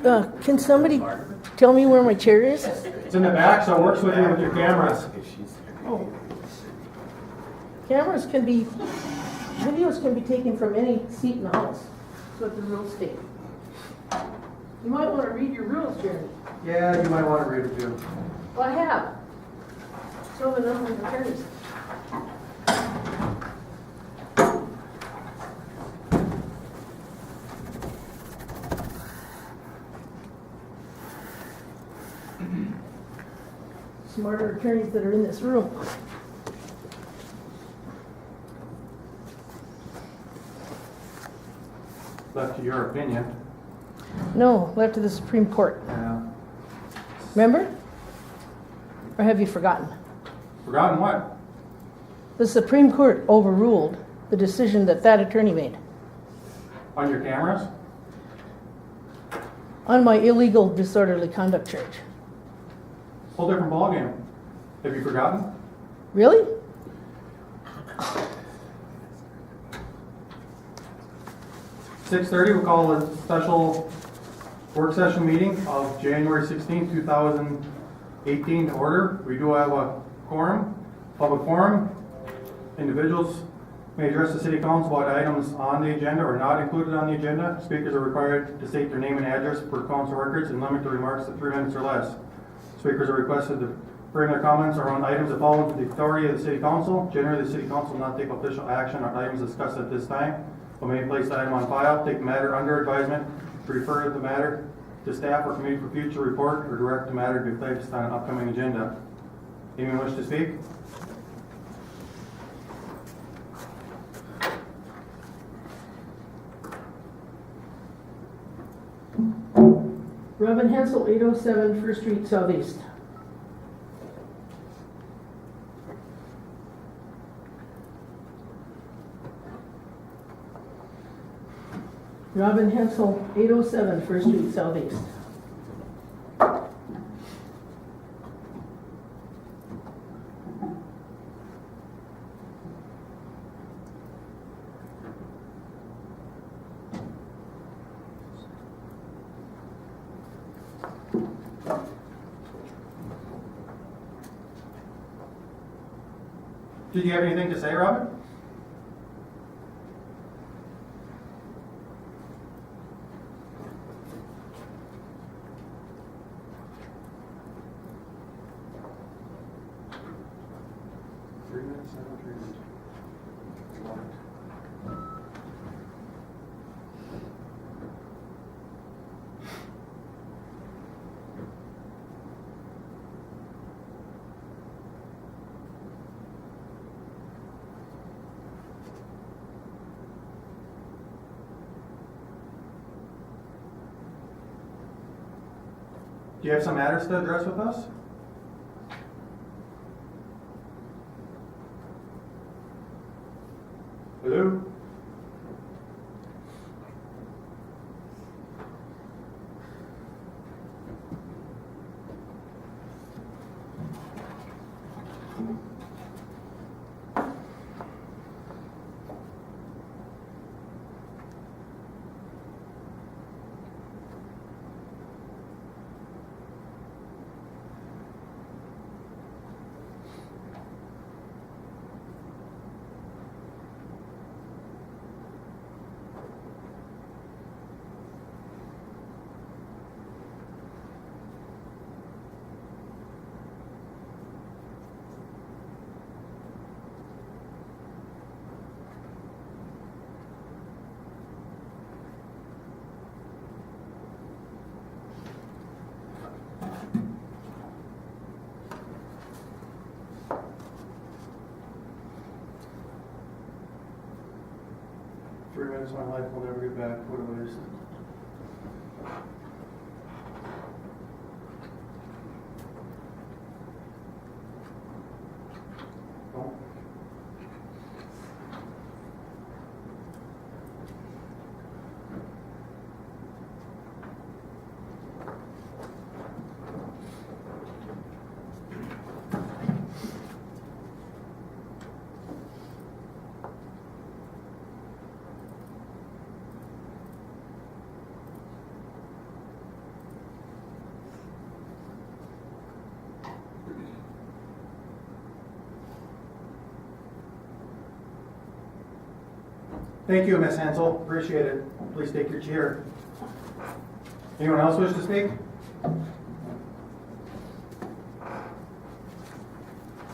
Can somebody tell me where my chair is? It's in the back, so it works with you with your cameras. Oh. Cameras can be, videos can be taken from any seat in the house. That's what the rules state. You might want to read your rules, Jeremy. Yeah, you might want to read it too. Well, I have. So have a number of attorneys. Smarter attorneys that are in this room. Left to your opinion. No, left to the Supreme Court. Yeah. Remember? Or have you forgotten? Forgotten what? The Supreme Court overruled the decision that that attorney made On your cameras? on my illegal disorderly conduct charge. Whole different ballgame. Have you forgotten? Really? (6:30), we'll call a special work session meeting of January 16, 2018 to order. We do have a quorum, public forum. Individuals may address the City Council about items on the agenda or not included on the agenda. Speakers are required to state their name and address per council records and limit their remarks to 3 minutes or less. Speakers are requested to bring their comments around items that fall into the authority of the City Council. Generally, the City Council will not take official action on items discussed at this time, but may place the item on file, take the matter under advisement, refer the matter to staff or committee for future report, or direct the matter to be placed on an upcoming agenda. Anyone wish to speak? Robin Hensel, 807 First Street Southeast. Robin Hensel, 807 First Street Southeast. Did you have anything to say, Robin? Do you have some matters to address with us? Hello? Three minutes of my life will never get back. What a waste. Oh. Thank you, Ms. Hensel. Appreciate it. Please take your chair. Anyone else wish to speak?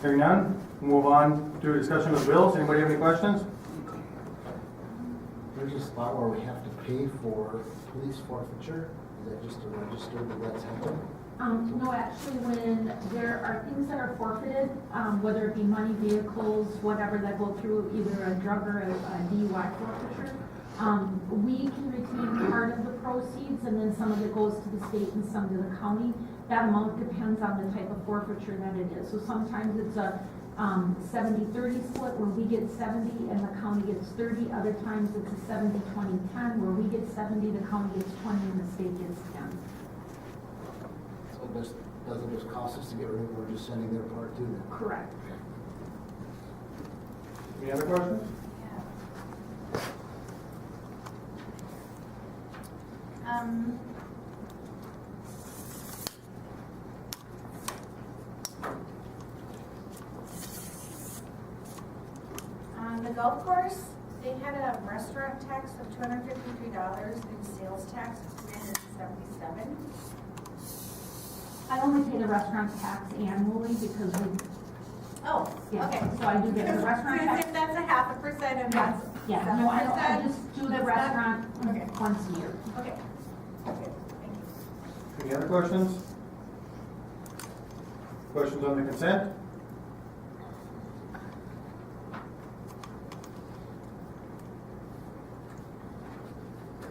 Hearing none, move on to a discussion of bills. Anybody have any questions? There's a spot where we have to pay for police forfeiture. Is that just a register that that's happening? No, actually, when there are things that are forfeited, whether it be money, vehicles, whatever that go through either a drug or a DUI forfeiture, we can retain part of the proceeds and then some of it goes to the state and some to the county. That amount depends on the type of forfeiture that it is. So sometimes it's a 70-30 split where we get 70 and the county gets 30. Other times it's a 70-20-10 where we get 70, the county gets 20, and the state gets 10. So this doesn't just cost us to get rid of it, we're just sending their part to them. Correct. Any other questions? On the golf course, they had a restaurant tax of $253 and sales tax of $377. I only pay the restaurant tax annually because we, Oh, yeah, okay. so I do get the restaurant tax. If that's a 0.5% and that's Yeah, no, I 7%. just do the that's restaurant Okay. once a year. Okay. Okay, thank you. Any other questions? Questions on the consent?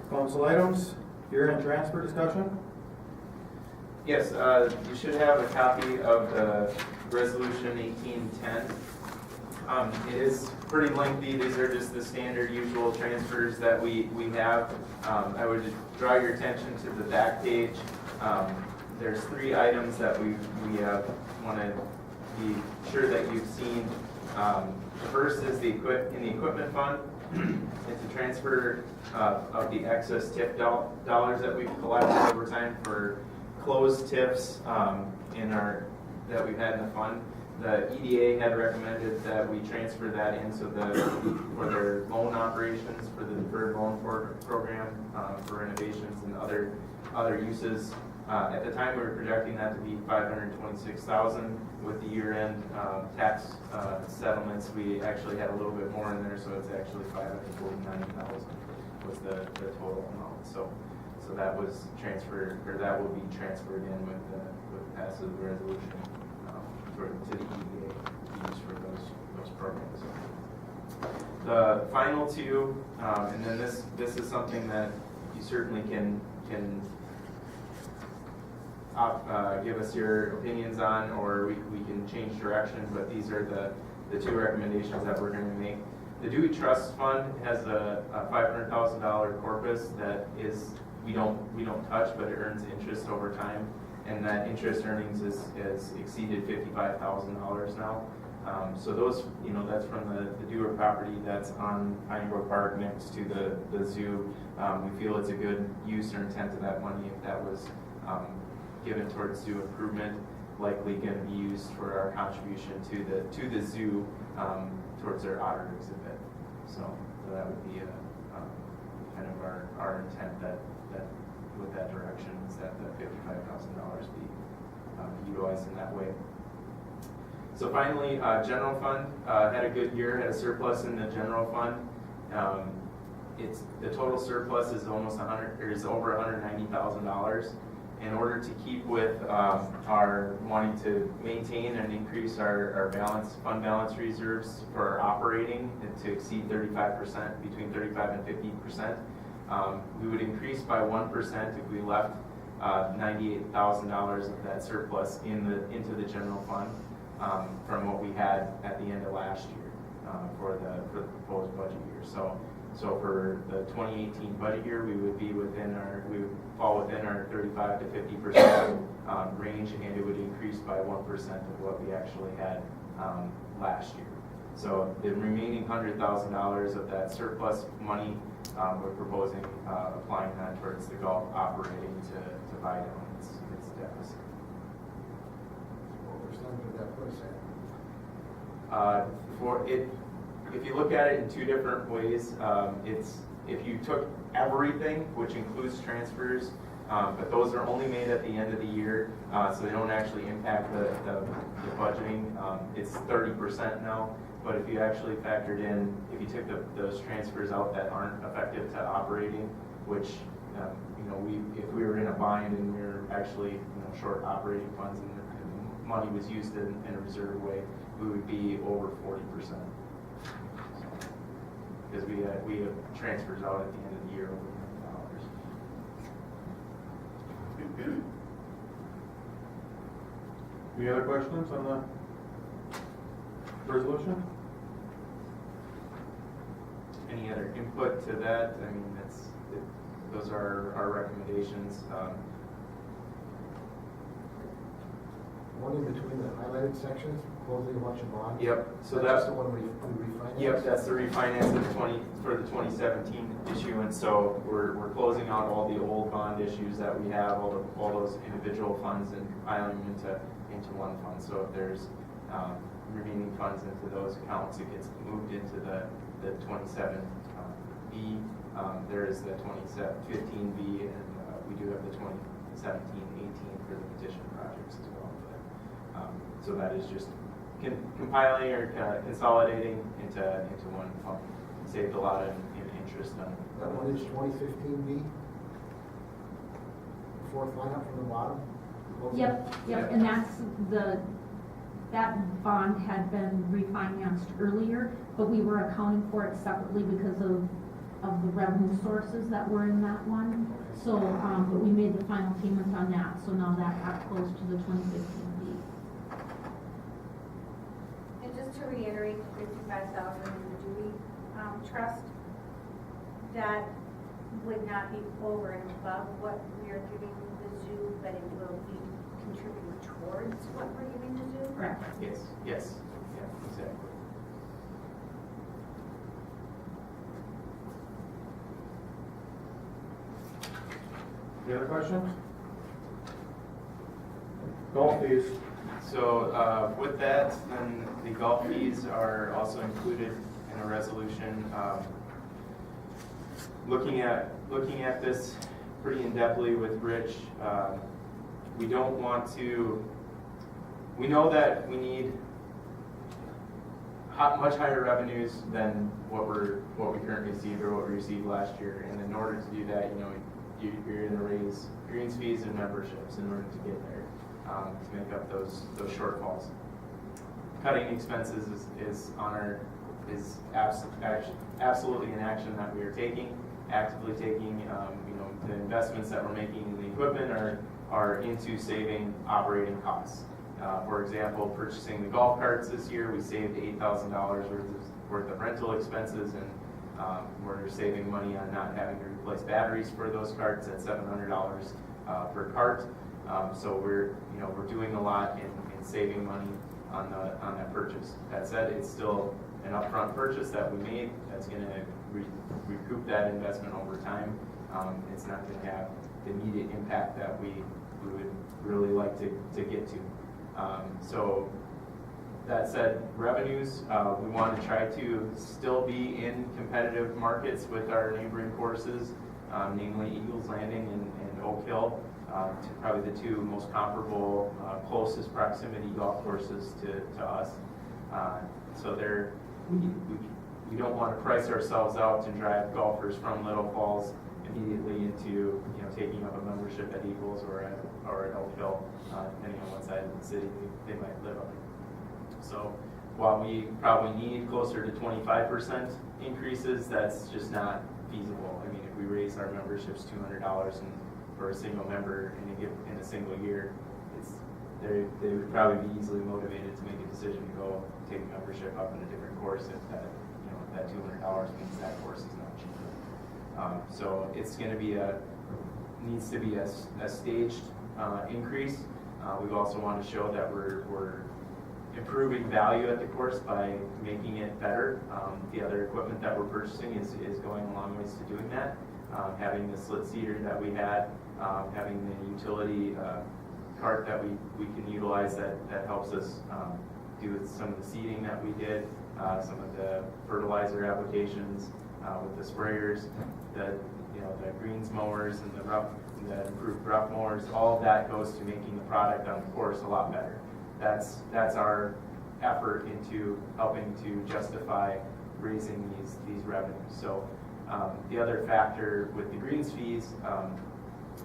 Council items, year-end transfer discussion? Yes, you should have a copy of the resolution 1810. It is pretty lengthy. These are just the standard usual transfers that we have. I would just draw your attention to the back page. There's 3 items that we want to be sure that you've seen. The first is in the equipment fund. It's a transfer of the excess TIF dollars that we've collected over time for closed TIFs that we've had in the fund. The EDA had recommended that we transfer that in for their loan operations, for the deferred loan program, for renovations and other uses. At the time, we were projecting that to be $526,000. With the year-end tax settlements, we actually had a little bit more in there, so it's actually $549,000 was the total amount. So that was transferred, or that will be transferred in with the passage of the resolution to the EDA to use for those programs. The final 2, and then this is something that you certainly can give us your opinions on, or we can change direction, but these are the 2 recommendations that we're going to make. The Dewey Trust Fund has a $500,000 corpus that is we don't touch, but it earns interest over time, and that interest earnings has exceeded $55,000 now. So those, that's from the Dewar property that's on Pinebrook Park next to the zoo. We feel it's a good use or intent of that money if that was given towards zoo improvement, likely going to be used for our contribution to the zoo towards their otter exhibit. So that would be kind of our intent that with that direction is that the $55,000 be utilized in that way. So finally, general fund had a good year, had a surplus in the general fund. The total surplus is over $190,000. In order to keep with our wanting to maintain and increase our fund balance reserves for our operating to exceed 35%, between 35 and 50%, we would increase by 1% if we left $98,000 of that surplus into the general fund from what we had at the end of last year for the proposed budget year. So for the 2018 budget year, we would fall within our 35 to 50% range, and it would increase by 1% of what we actually had last year. So the remaining $100,000 of that surplus money, we're proposing applying that towards the golf operating to buy down its deficit. What percent would that put us at? For it, if you look at it in two different ways, it's, if you took everything, which includes transfers, but those are only made at the end of the year, so they don't actually impact the budgeting. It's 30% now, but if you actually factored in, if you took those transfers out that aren't effective to operating, which, you know, if we were in a bind and we were actually, you know, short operating funds and money was used in a reserve way, we would be over 40%. Because we have transfers out at the end of the year over $1 million. Any other questions on the resolution? Any other input to that? I mean, those are our recommendations. One in between the highlighted sections, closing a bunch of bonds. Yep. So That's that's the one we refinance. Yep, that's the refinance of for the 2017 issuance. So we're closing out all the old bond issues that we have, all those individual funds, and compiling them into one fund. So if there's remaining funds into those accounts, it gets moved into the 27B. There is the 2015B, and we do have the 2017-18 for the petition projects as well. So that is just compiling or consolidating into one fund. Saved a lot of interest on That one is 2015B. Fourth line up from the bottom. Yep, and that's that bond had been refinanced earlier, but we were accounting for it separately because of the revenue sources that were in that one. So, but we made the final payment on that, so now that got close to the 2015B. And just to reiterate, the $55,000 in the Dewey trust, that would not be over and above what we are giving the zoo, but it will be contributing towards what we're giving the zoo? Correct. Yes, yeah, exactly. Any other questions? Golf fees. So with that, then the golf fees are also included in a resolution. Looking at this pretty in-depthly with Rich, we don't want to. We know that we need much higher revenues than what we currently received or what we received last year, and in order to do that, you know, you're going to raise greens fees and memberships in order to get there, to make up those shortfalls. Cutting expenses is absolutely an action that we are actively taking. You know, the investments that we're making in the equipment are into saving operating costs. For example, purchasing the golf carts this year, we saved $8,000 worth of rental expenses, and we're saving money on not having to replace batteries for those carts at $700 per cart. So we're doing a lot in saving money on that purchase. That said, it's still an upfront purchase that we made that's going to recoup that investment over time. It's not going to have the immediate impact that we would really like to get to. So that said, revenues, we want to try to still be in competitive markets with our neighboring courses, namely Eagles Landing and Oak Hill, probably the two most comparable, closest proximity golf courses to us. So we don't want to price ourselves out to drive golfers from Little Falls immediately into taking up a membership at Eagles or at Oak Hill, depending on what side of the city they might live on. So while we probably need closer to 25% increases, that's just not feasible. I mean, if we raise our memberships $200 for a single member in a single year, they would probably be easily motivated to make a decision to go take membership up in a different course if that $200 means that course is not cheaper. So it's going to needs to be a staged increase. We also want to show that we're improving value at the course by making it better. The other equipment that we're purchasing is going a long ways to doing that. Having the slit seater that we had, having the utility cart that we can utilize that helps us do with some of the seeding that we did, some of the fertilizer applications with the sprayers, the greens mowers and the improved rough mowers. All of that goes to making the product on the course a lot better. That's our effort into helping to justify raising these revenues. So the other factor with the greens fees,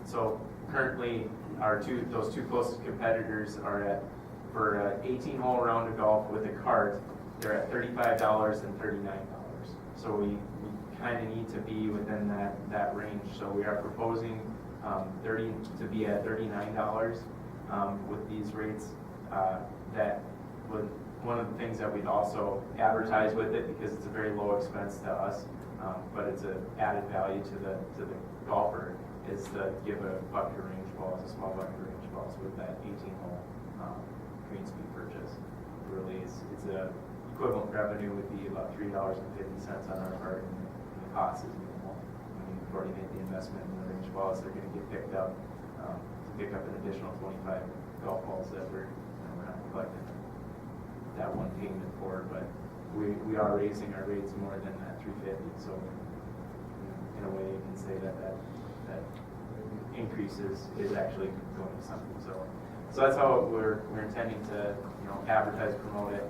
so currently those two closest competitors are at, for an 18-hole round of golf with a cart, they're at $35 and $39. So we kind of need to be within that range. So we are proposing to be at $39 with these rates. That would, one of the things that we'd also advertise with it, because it's a very low expense to us, but it's an added value to the golfer, is to give a bucket of range balls, a small bucket of range balls with that 18-hole green speed purchase. Really, it's a equivalent revenue would be about $3.50 on our part, and the cost is minimal. When you've already made the investment in the range balls, they're going to get picked up to pick up an additional 25 golf balls that we're not collecting that one payment for, but we are raising our rates more than that $3.50. So in a way, you can say that increase is actually going to something. So that's how we're intending to advertise, promote it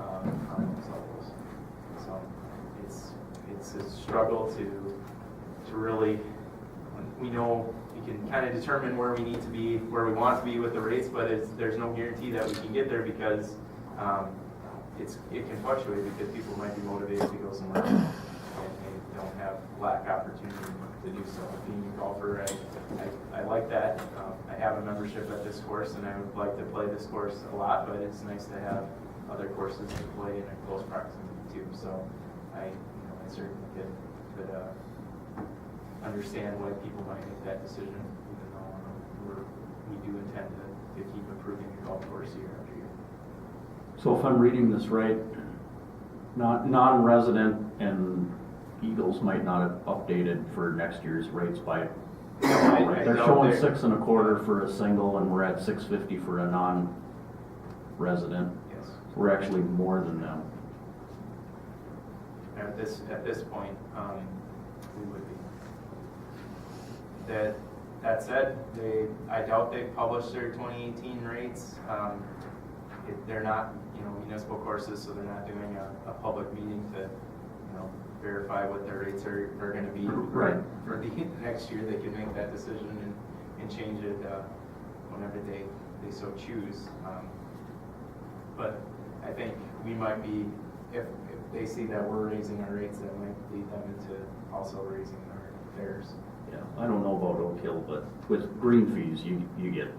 on those levels. So it's a struggle to really, we know we can kind of determine where we need to be, where we want to be with the rates, but there's no guarantee that we can get there, because it can fluctuate, because people might be motivated to go somewhere else and they don't have lack opportunity to do so. Being a golfer, I like that. I have a membership at this course, and I would like to play this course a lot, but it's nice to have other courses to play in a close proximity too. So I certainly could understand why people might make that decision, even though we do intend to keep improving the golf course year after year. So if I'm reading this right, non-resident and Eagles might not have updated for next year's rates by, right? They're showing $6.25 for a single, and we're at $6.50 for a non-resident. Yes. We're actually more than them. At this point, we would be. That said, I doubt they published their 2018 rates. They're not, municipal courses, so they're not doing a public meeting to, verify what their rates are going to be. Right. For the next year, they can make that decision and change it whenever they so choose. But I think we might be, if they see that we're raising our rates, that might lead them into also raising theirs. Yeah, I don't know about Oak Hill, but with green fees, you get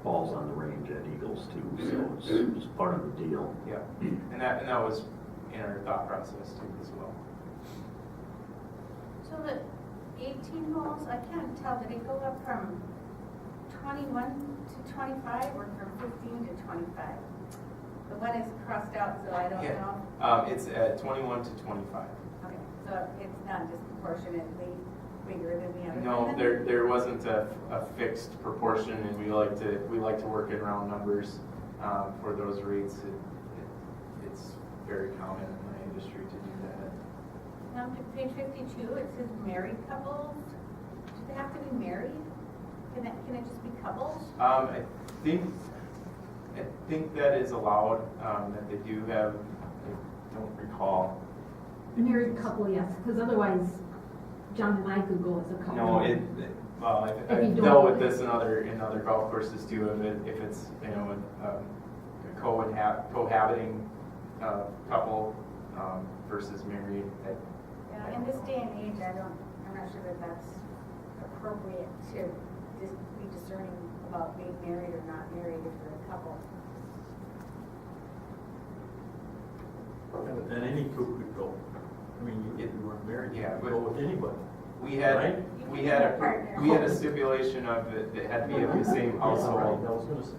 balls on the range at Eagles too, so it's just part of the deal. Yeah, and that was in our thought process too as well. So the 18 holes, I can't tell, did it go up from 21 to 25 or from 15 to 25? The one is crossed out, so I don't know. It's at 21 to 25. Okay, so it's not disproportionately bigger than the other. No, there wasn't a fixed proportion, and we like to work in round numbers for those rates. It's very common in my industry to do that. Now, on page 52, it says married couples. Do they have to be married? Can it just be couples? I think that is allowed. That they do have. I don't recall. Married couple, yes, because otherwise John and I could go as a couple. No, I've dealt with this in other golf courses too. If it's a cohabiting couple versus married. Yeah, in this day and age, I'm not sure that that's appropriate to just be discerning about being married or not married if you're a couple. And any two could go. I mean, if you weren't married, you could go with anybody. We had Right? we had a stipulation of it had to be of the same household. I was gonna say.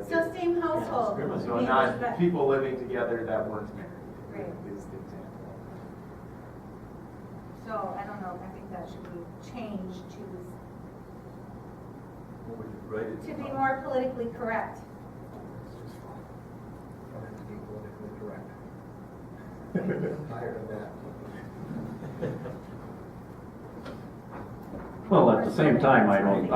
So same household. So not people living together that weren't married. Right. Is the example. So I don't know, I think that should be changed What would you write it? to be more politically correct. Higher than that. Well, at the same time, I don't,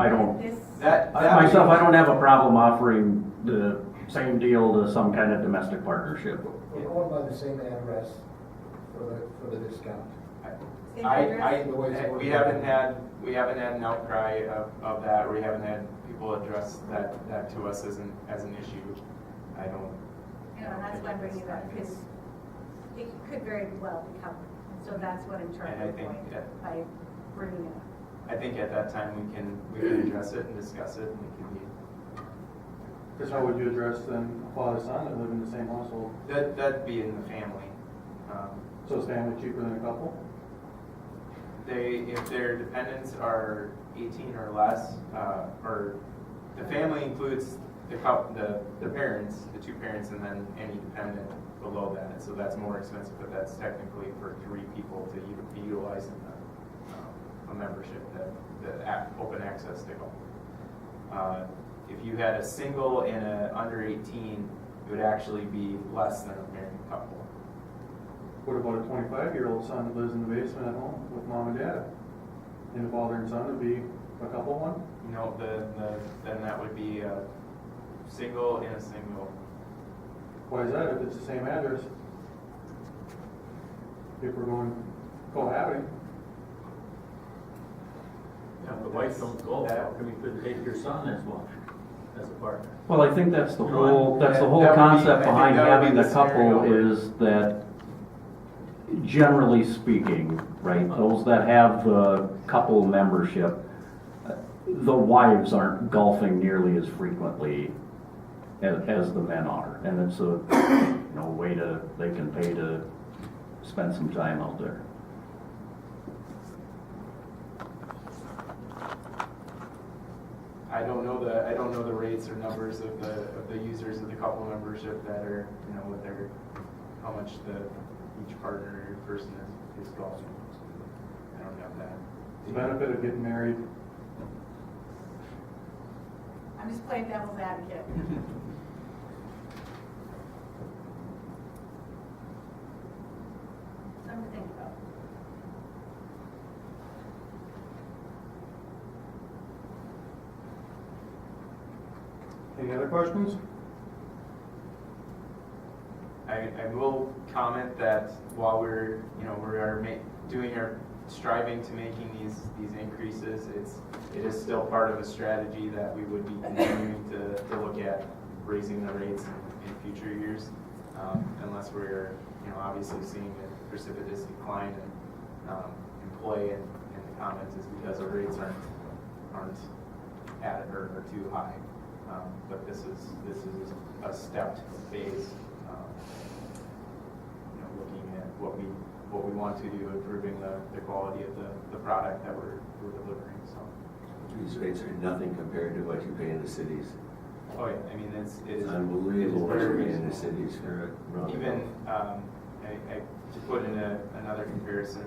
That myself, I don't have a problem offering the same deal to some kind of domestic partnership. We're going by the same address for the discount. Same I, address? we haven't had an outcry of that, or we haven't had people address that to us as an issue. I don't. You know, and that's why I'm bringing it up, because it could very well become, so that's what I'm trying And I to think avoid that- by bringing it up. I think at that time we can address it and discuss it, and it can be. Because how would you address then a father son that live in the same household? That'd be in the family. So is family cheaper than a couple? If their dependents are 18 or less, or the family includes the parents, the two parents, and then any dependent below that. So that's more expensive, but that's technically for 3 people to be utilizing a membership, the open access to go. If you had a single and a under 18, it would actually be less than a married couple. What about a 25-year-old son that lives in the basement at home with mom and dad? And the father and son would be a couple one? No, then that would be a single and a single. Why is that if it's the same address? If we're going cohabiting? Yeah, if the wife don't go, how come you couldn't take your son as well, as a partner? Well, I think that's the You know, whole, that's the that whole would be- concept I think behind that would having be the the couple scenario. is that, generally speaking, right, those that have the couple membership, the wives aren't golfing nearly as frequently as the men are. And it's a, way they can pay to spend some time out there. I don't know the rates or numbers of the users of the couple membership that are, what they're, how much each partner or person is golfing. I don't have that. The benefit of getting married. I'm just playing devil's advocate. Something to think about. Any other questions? I will comment that while we are doing our striving to making these increases, it is still part of a strategy that we would be continuing to look at raising the rates in future years, unless we're obviously seeing a precipitous decline in play and the comments is because the rates aren't at or too high. But this is a stepped phase. Looking at what we want to do, improving the quality of the product that we're delivering. So. These rates are nothing compared to what you pay in the cities. Oh yeah, I mean it's Unbelievable what you pay in the reasonable. cities for a run. Even to put in another comparison.